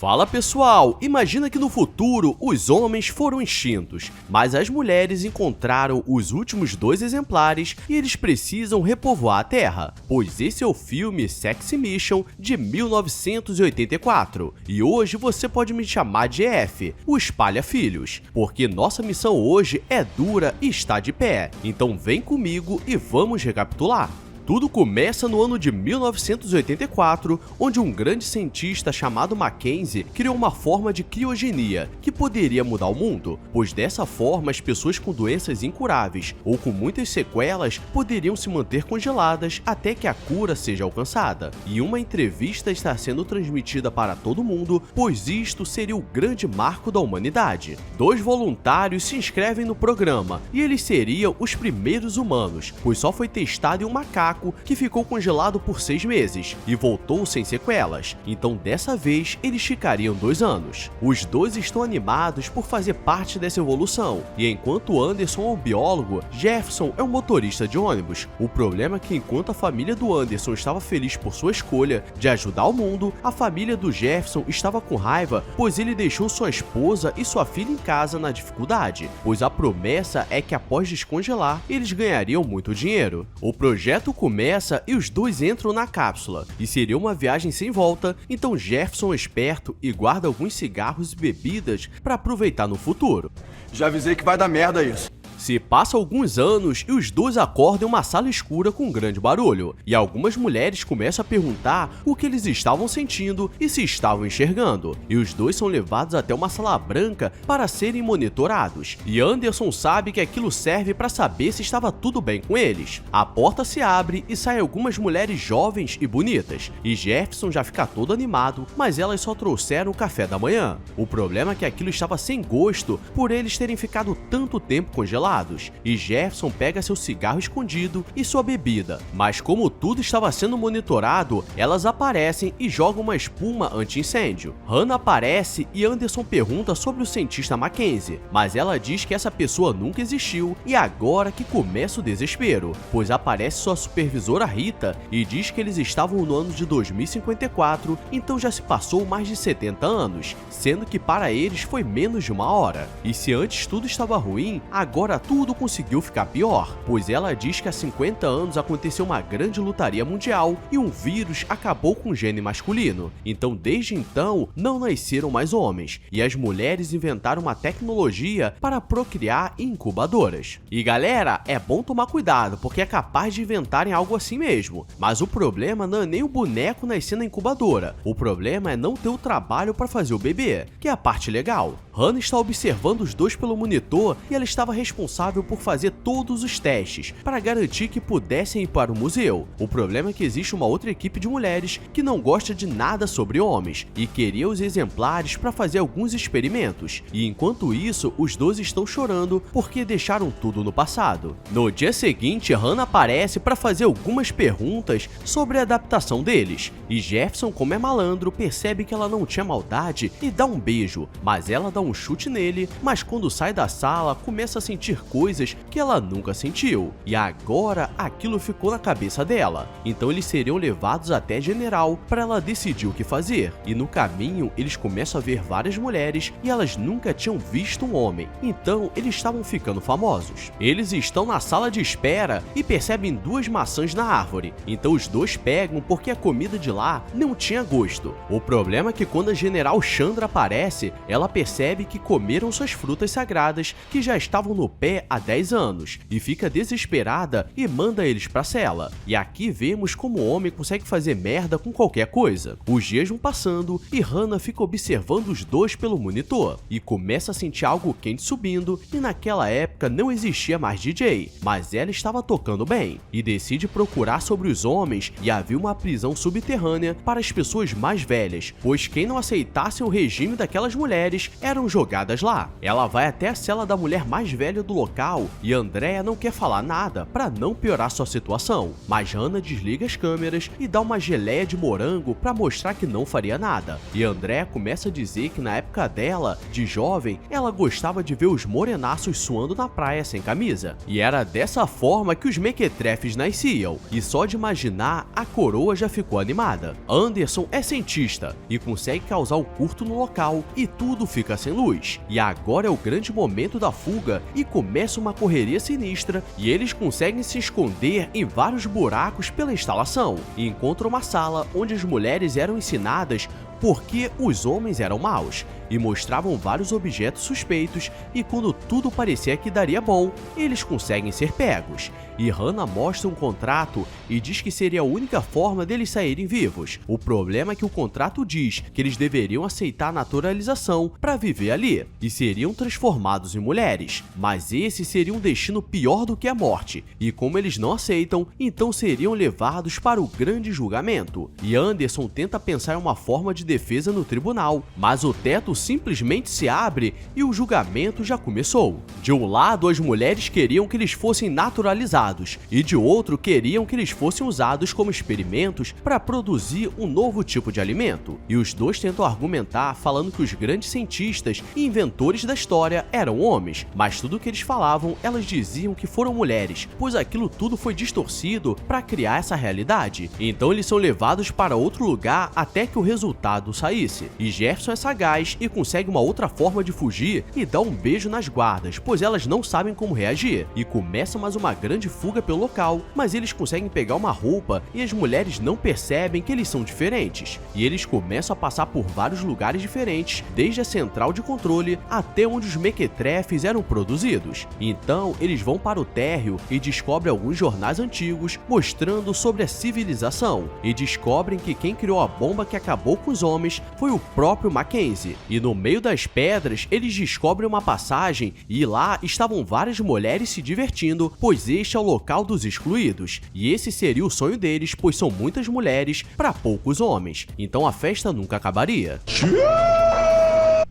Fala pessoal, imagina que no futuro os homens foram extintos, mas as mulheres encontraram os últimos 2 exemplares e eles precisam repovoar a Terra, pois esse é o filme Sex Mission de 1984, e hoje você pode me chamar de F, o Espalha Filhos, porque nossa missão hoje é dura e está de pé, então vem comigo e vamos recapitular. Tudo começa no ano de 1984, onde um grande cientista chamado Mackenzie criou uma forma de criogenia que poderia mudar o mundo, pois dessa forma as pessoas com doenças incuráveis ou com muitas sequelas poderiam se manter congeladas até que a cura seja alcançada. E uma entrevista está sendo transmitida para todo mundo, pois isto seria o grande marco da humanidade. 2 voluntários se inscrevem no programa e eles seriam os primeiros humanos, pois só foi testado em um macaco que ficou congelado por 6 meses e voltou sem sequelas, então dessa vez eles ficariam 2 anos. Os 2 estão animados por fazer parte dessa evolução, e enquanto Anderson é um biólogo, Jefferson é um motorista de ônibus. O problema é que enquanto a família do Anderson estava feliz por sua escolha de ajudar o mundo, a família do Jefferson estava com raiva, pois ele deixou sua esposa e sua filha em casa na dificuldade, pois a promessa é que após descongelar, eles ganhariam muito dinheiro. O projeto começa e os 2 entram na cápsula, e seria uma viagem sem volta, então Jefferson é esperto e guarda alguns cigarros e bebidas para aproveitar no futuro. Já avisei que vai dar merda isso. Se passa alguns anos e os 2 acordam em uma sala escura com um grande barulho, e algumas mulheres começam a perguntar o que eles estavam sentindo e se estavam enxergando, e os 2 são levados até uma sala branca para serem monitorados, e Anderson sabe que aquilo serve para saber se estava tudo bem com eles. A porta se abre e saem algumas mulheres jovens e bonitas, e Jefferson já fica todo animado, mas elas só trouxeram o café da manhã. O problema é que aquilo estava sem gosto por eles terem ficado tanto tempo congelados, e Jefferson pega seu cigarro escondido e sua bebida, mas como tudo estava sendo monitorado, elas aparecem e jogam uma espuma anti-incêndio. Hannah aparece e Anderson pergunta sobre o cientista Mackenzie, mas ela diz que essa pessoa nunca existiu e agora que começa o desespero, pois aparece sua supervisora Rita e diz que eles estavam no ano de 2054, então já se passou mais de 70 anos, sendo que para eles foi menos de 1 hora. E se antes tudo estava ruim, agora tudo conseguiu ficar pior, pois ela diz que há 50 anos aconteceu uma grande lutaria mundial e um vírus acabou com o gene masculino, então desde então não nasceram mais homens, e as mulheres inventaram uma tecnologia para procriar em incubadoras. E galera, é bom tomar cuidado, porque é capaz de inventarem algo assim mesmo, mas o problema não é nem o boneco nascer na incubadora, o problema é não ter o trabalho para fazer o bebê, que é a parte legal. Hannah está observando os 2 pelo monitor e ela estava responsável por fazer todos os testes para garantir que pudessem ir para o museu. O problema é que existe uma outra equipe de mulheres que não gosta de nada sobre homens e queria os exemplares para fazer alguns experimentos, e enquanto isso os 2 estão chorando porque deixaram tudo no passado. No dia seguinte, Hannah aparece para fazer algumas perguntas sobre a adaptação deles, e Jefferson, como é malandro, percebe que ela não tinha maldade e dá um beijo, mas ela dá um chute nele, mas quando sai da sala começa a sentir coisas que ela nunca sentiu, e agora aquilo ficou na cabeça dela, então eles seriam levados até General para ela decidir o que fazer, e no caminho eles começam a ver várias mulheres e elas nunca tinham visto um homem, então eles estavam ficando famosos. Eles estão na sala de espera e percebem 2 maçãs na árvore, então os 2 pegam porque a comida de lá não tinha gosto. O problema é que quando a General Chandra aparece, ela percebe que comeram suas frutas sagradas que já estavam no pé há 10 anos, e fica desesperada e manda eles pra cela. E aqui vemos como o homem consegue fazer merda com qualquer coisa. Os dias vão passando e Hannah fica observando os 2 pelo monitor, e começa a sentir algo quente subindo, e naquela época não existia mais DJ, mas ela estava tocando bem, e decide procurar sobre os homens, e havia uma prisão subterrânea para as pessoas mais velhas, pois quem não aceitasse o regime daquelas mulheres eram jogadas lá. Ela vai até a cela da mulher mais velha do local e Andrea não quer falar nada para não piorar sua situação, mas Hannah desliga as câmeras e dá uma geleia de morango para mostrar que não faria nada. E Andrea começa a dizer que na época dela, de jovem, ela gostava de ver os morenaços suando na praia sem camisa. E era dessa forma que os mequetrefes nasciam, e só de imaginar, a coroa já ficou animada. Anderson é cientista e consegue causar o curto no local e tudo fica sem luz. E agora é o grande momento da fuga e começa uma correria sinistra e eles conseguem se esconder em vários buracos pela instalação e encontram uma sala onde as mulheres eram ensinadas porque os homens eram maus e mostravam vários objetos suspeitos, e quando tudo parecia que daria bom, eles conseguem ser pegos. E Hannah mostra um contrato e diz que seria a única forma deles saírem vivos. O problema é que o contrato diz que eles deveriam aceitar a naturalização para viver ali e seriam transformados em mulheres, mas esse seria um destino pior do que a morte, e como eles não aceitam, então seriam levados para o grande julgamento. E Anderson tenta pensar em uma forma de defesa no tribunal, mas o teto simplesmente se abre e o julgamento já começou. De um lado, as mulheres queriam que eles fossem naturalizados e de outro queriam que eles fossem usados como experimentos para produzir um novo tipo de alimento. E os dois tentam argumentar falando que os grandes cientistas e inventores da história eram homens, mas tudo que eles falavam, elas diziam que foram mulheres, pois aquilo tudo foi distorcido para criar essa realidade. Então eles são levados para outro lugar até que o resultado saísse. E Jefferson é sagaz e consegue uma outra forma de fugir e dá um beijo nas guardas, pois elas não sabem como reagir. E começa mais uma grande fuga pelo local, mas eles conseguem pegar uma roupa e as mulheres não percebem que eles são diferentes. E eles começam a passar por vários lugares diferentes, desde a central de controle até onde os mequetrefes eram produzidos. Então eles vão para o térreo e descobrem alguns jornais antigos mostrando sobre a civilização, e descobrem que quem criou a bomba que acabou com os homens foi o próprio Mackenzie. E no meio das pedras eles descobrem uma passagem e lá estavam várias mulheres se divertindo, pois este é o local dos excluídos. E esse seria o sonho deles, pois são muitas mulheres para poucos homens. Então a festa nunca acabaria.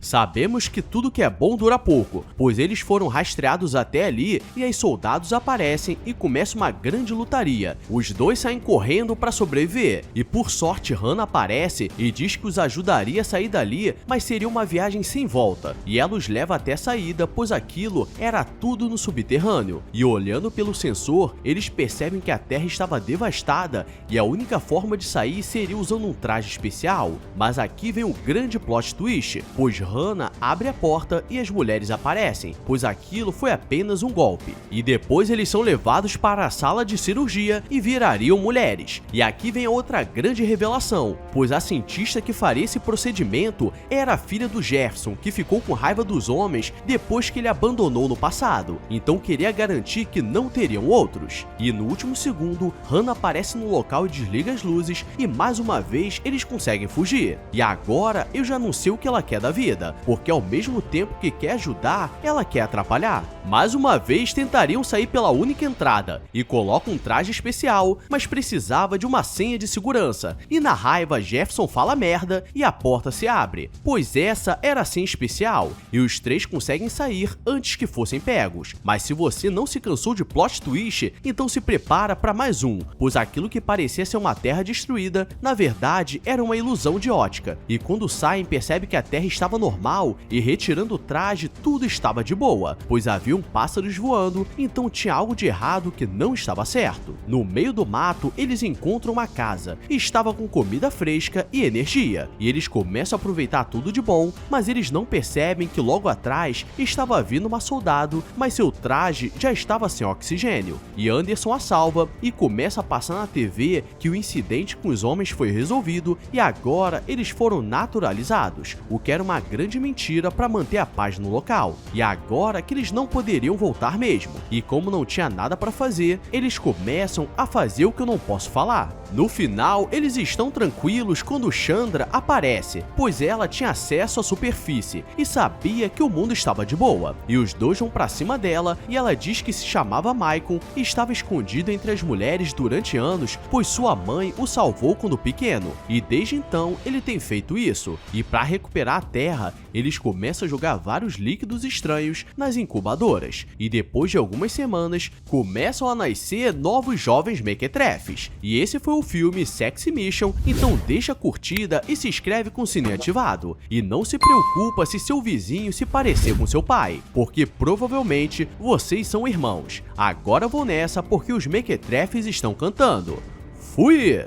Sabemos que tudo que é bom dura pouco, pois eles foram rastreados até ali e aí soldados aparecem e começa uma grande lutaria. Os dois saem correndo para sobreviver e por sorte Hannah aparece e diz que os ajudaria a sair dali, mas seria uma viagem sem volta. E ela os leva até a saída, pois aquilo era tudo no subterrâneo. E olhando pelo sensor, eles percebem que a Terra estava devastada e a única forma de sair seria usando um traje especial. Mas aqui vem o grande plot twist, pois Hannah abre a porta e as mulheres aparecem, pois aquilo foi apenas um golpe. E depois eles são levados para a sala de cirurgia e virariam mulheres. E aqui vem a outra grande revelação, pois a cientista que faria esse procedimento era a filha do Jefferson, que ficou com raiva dos homens depois que ele abandonou no passado, então queria garantir que não teriam outros. E no último segundo, Hannah aparece no local e desliga as luzes e mais uma vez eles conseguem fugir. E agora eu já não sei o que ela quer da vida, porque ao mesmo tempo que quer ajudar, ela quer atrapalhar. Mais uma vez tentariam sair pela única entrada e colocam um traje especial, mas precisava de uma senha de segurança. E na raiva Jefferson fala merda e a porta se abre, pois essa era a senha especial, e os três conseguem sair antes que fossem pegos. Mas se você não se cansou de plot twist, então se prepara para mais um, pois aquilo que parecia ser uma terra destruída, na verdade era uma ilusão de ótica. E quando saem percebe que a terra estava normal e retirando o traje tudo estava de boa, pois haviam pássaros voando, então tinha algo de errado que não estava certo. No meio do mato eles encontram uma casa e estava com comida fresca e energia, e eles começam a aproveitar tudo de bom, mas eles não percebem que logo atrás estava vindo uma soldado, mas seu traje já estava sem oxigênio. E Anderson a salva e começa a passar na TV que o incidente com os homens foi resolvido e agora eles foram naturalizados, o que era uma grande mentira para manter a paz no local. E agora que eles não poderiam voltar mesmo. E como não tinha nada para fazer, eles começam a fazer o que eu não posso falar. No final, eles estão tranquilos quando Chandra aparece, pois ela tinha acesso à superfície e sabia que o mundo estava de boa. E os dois vão pra cima dela e ela diz que se chamava Maicon e estava escondido entre as mulheres durante anos, pois sua mãe o salvou quando pequeno. E desde então, ele tem feito isso. E para recuperar a Terra, eles começam a jogar vários líquidos estranhos nas incubadoras. E depois de algumas semanas, começam a nascer novos jovens mequetrefes. E esse foi o filme Sexy Mission, então deixa a curtida e se inscreve com o sininho ativado. E não se preocupa se seu vizinho se parecer com seu pai, porque provavelmente vocês são irmãos. Agora vou nessa porque os mequetrefes estão cantando. Fui!